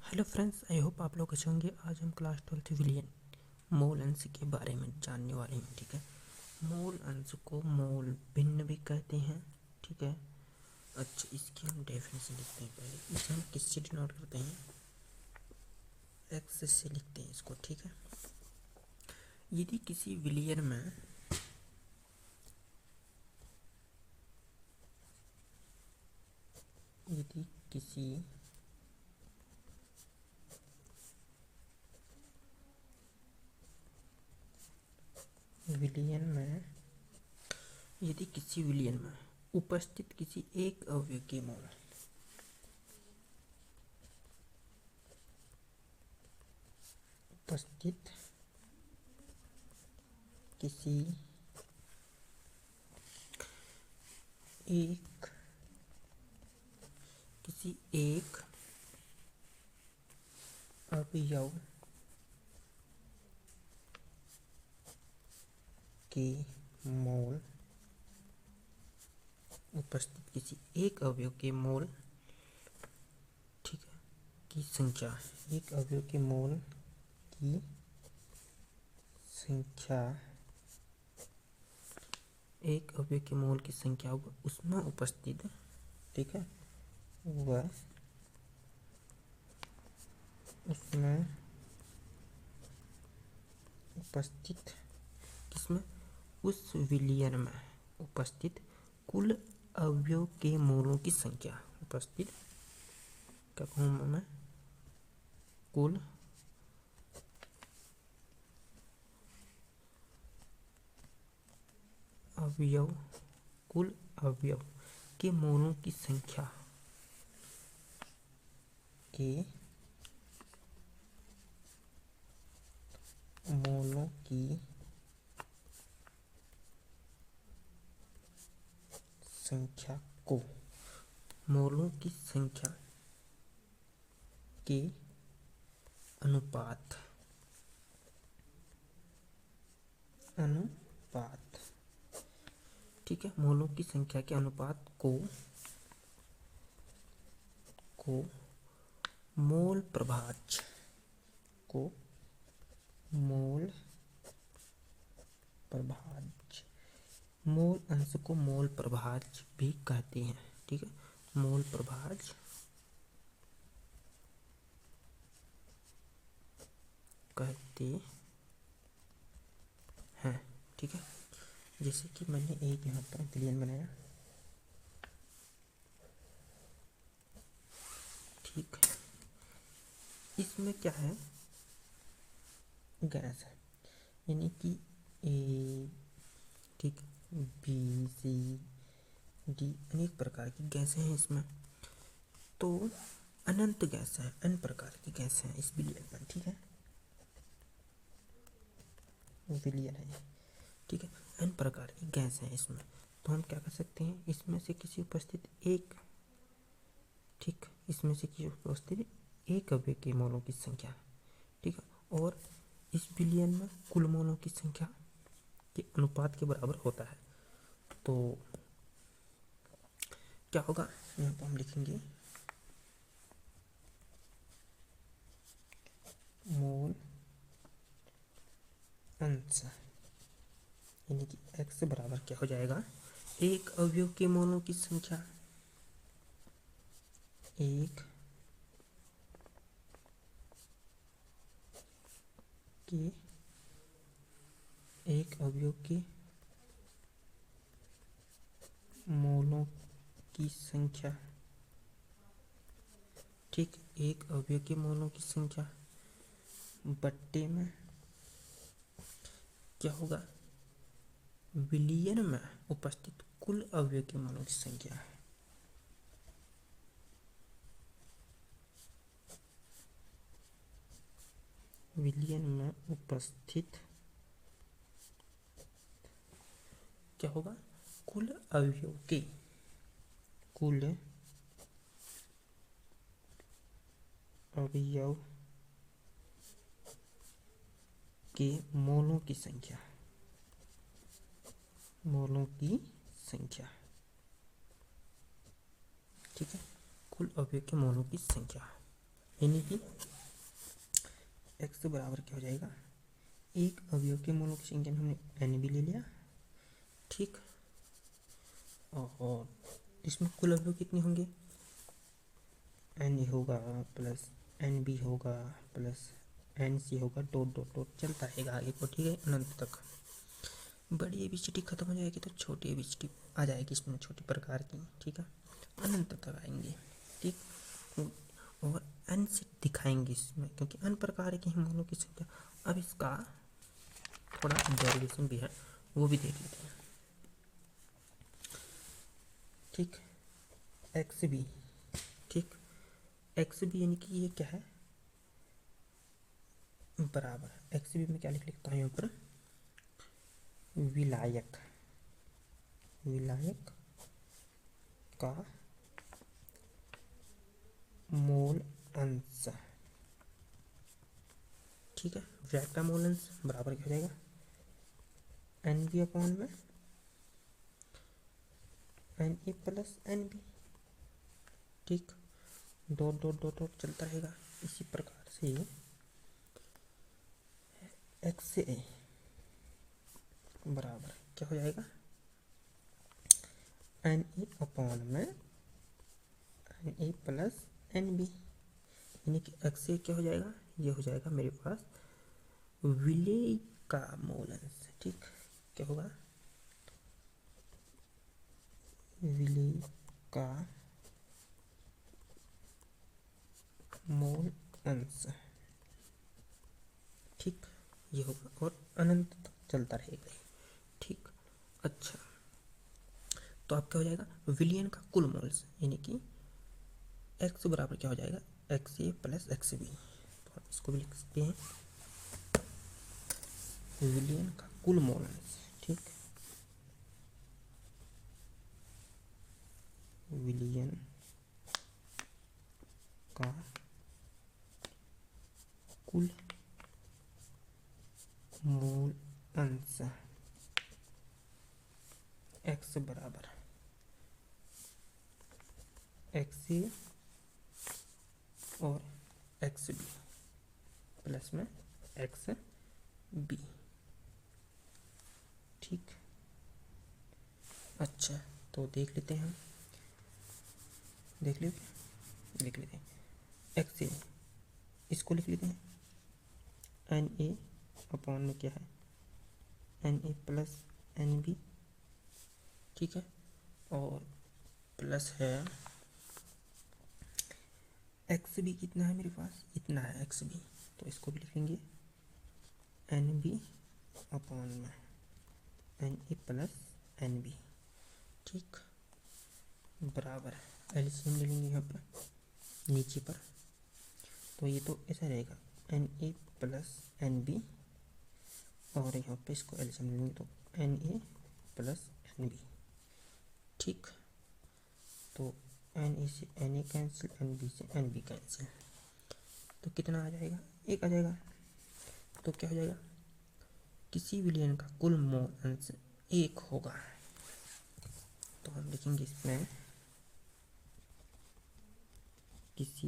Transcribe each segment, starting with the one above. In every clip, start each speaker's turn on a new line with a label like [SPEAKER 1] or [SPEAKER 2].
[SPEAKER 1] Hello friends, I hope आप लोग अच्छे होंगे। आज हम क्लास 12 विलियन मोल अंश के बारे में जानने वाले हैं। ठीक है, मोल अंश को मोल भिन्न भी कहते हैं। ठीक है, अच्छा इसकी हम डेफिनेशन लिखते हैं। पहले इसे हम किससे डिनोट करते हैं? एक्स से लिखते हैं इसको। ठीक है, यदि किसी विलियन में यदि किसी विलियन में यदि किसी विलियन में उपस्थित किसी एक अवयव के मोल उपस्थित किसी एक अवयव के मोल उपस्थित किसी एक अवयव के मोल, ठीक है, की संख्या, एक अवयव के मोल की संख्या, एक अवयव के मोल की संख्या उसमें उपस्थित, ठीक है, वह उसमें उपस्थित किसमें? उस विलियन में उपस्थित कुल अवयव के मोलों की संख्या, उपस्थित क्या कहूँ मैं, कुल अवयव के मोलों की संख्या के मोलों की संख्या को मोलों की संख्या के अनुपात ठीक है, मोलों की संख्या के अनुपात को मोल प्रभाज्य मोल अंश को मोल प्रभाज्य भी कहते हैं। ठीक है, मोल प्रभाज्य कहते हैं। ठीक है, जैसे कि मैंने एक यहाँ पर विलियन बनाया। ठीक है, इसमें क्या है? गैस है, यानी कि ए, ठीक, बी, सी, डी, अनेक प्रकार की गैसें हैं इसमें। तो अनंत गैस है, अन्य प्रकार की गैस है इस विलियन में। ठीक है, विलियन है, ठीक है, अन्य प्रकार की गैस है इसमें। तो हम क्या कर सकते हैं? इसमें से किसी उपस्थित एक, ठीक, इसमें से किसी उपस्थित एक अवयव के मोलों की संख्या, ठीक है, और इस विलियन में कुल मोलों की संख्या के अनुपात के बराबर होता है। तो क्या होगा? यहाँ पर हम लिखेंगे मोल अंश, यानी कि x बराबर क्या हो जाएगा? एक अवयव के मोलों की संख्या, एक अवयव के मोलों की संख्या, ठीक, एक अवयव के मोलों की संख्या बट्टे में क्या होगा? विलियन में उपस्थित कुल अवयव के मोलों की संख्या, विलियन में उपस्थित क्या होगा? कुल अवयव के मोलों की संख्या, ठीक है, कुल अवयव के मोलों की संख्या। यानी कि x बराबर क्या हो जाएगा, एक अवयव के मूलों की संख्या में हमने n भी ले लिया, ठीक। और इसमें कुल अवयव कितने होंगे, n होगा प्लस nb होगा प्लस nc होगा, डॉट डॉट डॉट चलता रहेगा आगे को, ठीक है, अनंत तक। बड़ी एबीसीडी खत्म हो जाएगी तो छोटी एबीसीडी आ जाएगी इसमें, छोटी प्रकार की, ठीक है, अनंत तक आएंगे, ठीक। और n से दिखाएंगे इसमें, क्योंकि n प्रकार के ही मूलों की संख्या। अब इसका थोड़ा डेरिवेशन भी है, वो भी देख लेते हैं, ठीक। एक्स बी, ठीक, एक्स बी यानी कि ये क्या है, बराबर एक्स बी में क्या लिखता हूँ यहाँ पर, विलायक, विलायक का मूल अंश, ठीक है। विलायक का मूल अंश बराबर क्या हो जाएगा, एन बी अपॉन में N A plus N B, ठीक, डॉट डॉट डॉट डॉट चलता रहेगा। इसी प्रकार से एक्स ए बराबर क्या हो जाएगा, एन ए अपॉन में N A plus N B, यानी कि एक्स ए क्या हो जाएगा, ये हो जाएगा मेरे पास विलेय का मूल अंश, ठीक, क्या होगा, विलेय का मूल अंश, ठीक, ये होगा और अनंत तक चलता रहेगा, ठीक। अच्छा, तो अब क्या हो जाएगा, विलियन का कुल मूल, यानी कि x बराबर क्या हो जाएगा, एक्स ए प्लस एक्स बी, तो आप इसको भी लिख सकते हैं विलियन का कुल मूल अंश, ठीक, विलियन का कुल मूल अंश x बराबर एक्स ए और एक्स बी प्लस में एक्स बी, ठीक। अच्छा, तो देख लेते हैं हम, देख लेते हैं एक्स ए, इसको लिख लेते हैं एन ए अपॉन में क्या है, N A plus N B, ठीक है, और प्लस है एक्स बी, कितना है मेरे पास, इतना है एक्स बी, तो इसको भी लिखेंगे एन बी अपॉन में N A plus N B, ठीक, बराबर एलसीएम ले लेंगे यहाँ पर नीचे पर, तो ये तो ऐसा रहेगा N A plus N B, और यहाँ पे इसको एलसीएम ले लेंगे तो N A plus N B, ठीक। तो एन ए से N A cancel, N B से एन बी कैंसिल, तो कितना आ जाएगा, एक आ जाएगा। तो क्या हो जाएगा, किसी विलियन का कुल मूल अंश एक होगा, तो हम लिखेंगे इसमें किसी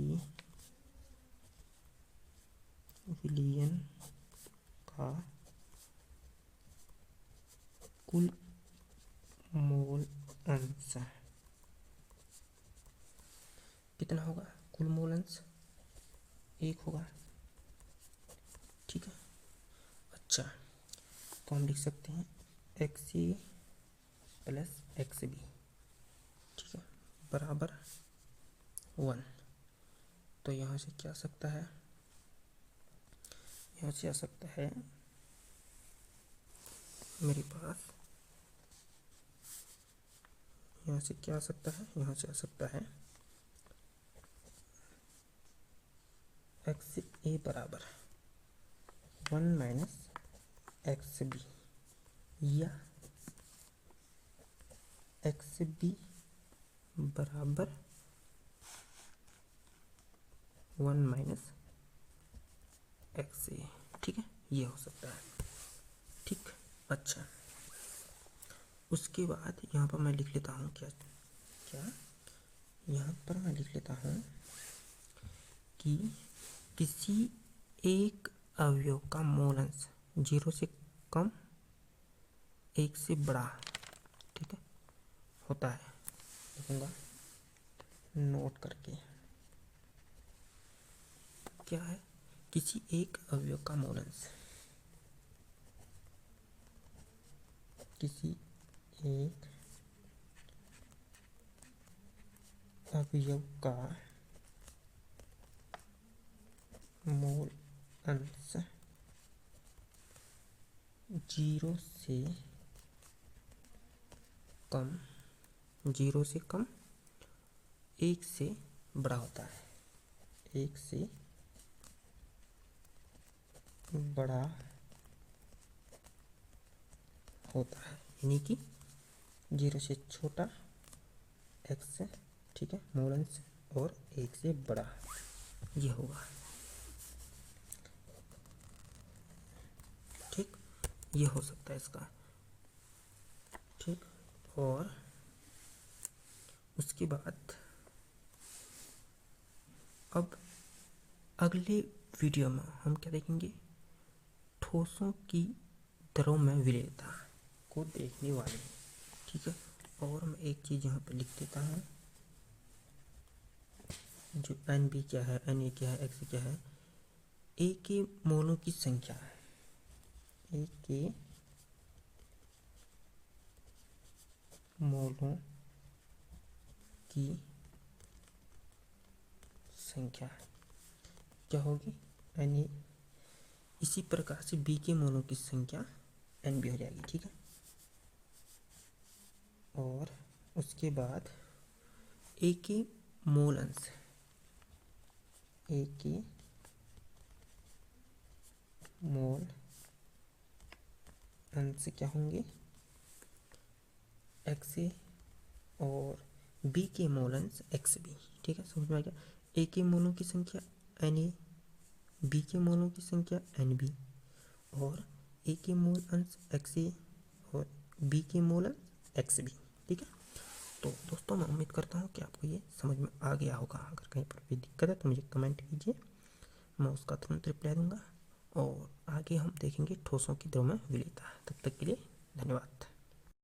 [SPEAKER 1] विलियन का कुल मूल अंश कितना होगा, कुल मूल अंश एक होगा, ठीक है। अच्छा, तो हम लिख सकते हैं एक्स ए प्लस एक्स बी, ठीक है, बराबर 1। तो यहाँ से क्या आ सकता है, यहाँ से आ सकता है मेरे पास, यहाँ से क्या आ सकता है, यहाँ से आ सकता है एक्स ए बराबर 1 माइनस एक्स बी, या एक्स बी बराबर 1 माइनस एक्स ए, ठीक है, ये हो सकता है, ठीक। अच्छा, उसके बाद यहाँ पर मैं लिख लेता हूँ क्या क्या, यहाँ पर मैं लिख लेता हूँ कि किसी एक अवयव का मोल अंश 0 से कम 1 से बड़ा, ठीक है, होता है। लिखूंगा नोट करके, क्या है, किसी एक अवयव का मोल अंश, किसी एक अवयव का मोल अंश 0 से कम 1 से बड़ा होता है, 1 से बड़ा होता है, यानी कि 0 से छोटा x, ठीक है, मोल अंश, और 1 से बड़ा ये होगा, ठीक, ये हो सकता है इसका, ठीक। और उसके बाद अब अगले वीडियो में हम क्या देखेंगे, ठोसों की दरों में विलेयता को देखने वाले हैं, ठीक है। और मैं एक चीज़ यहाँ पे लिख देता हूँ, जो एन बी क्या है, एन ए क्या है, एक्स क्या है, ए के मोलों की संख्या, ए के मोलों की संख्या क्या होगी, एन ए। इसी प्रकार से बी के मोलों की संख्या एन बी हो जाएगी, ठीक है। और उसके बाद ए के मोल अंश, ए के मोल अंश क्या होंगे, एक्स ए, और बी के मोल अंश एक्स बी, ठीक है, समझ में आ गया। ए के मोलों की संख्या एन ए, बी के मोलों की संख्या एन बी, और ए के मोल अंश एक्स ए और बी के मोल अंश एक्स बी, ठीक है। तो दोस्तों मैं उम्मीद करता हूँ कि आपको ये समझ में आ गया होगा। अगर कहीं पर भी दिक्कत है तो मुझे कमेंट कीजिए, मैं उसका तुरंत रिप्लाई दूंगा। और आगे हम देखेंगे ठोसों की दरों में विलेयता। तब तक के लिए धन्यवाद।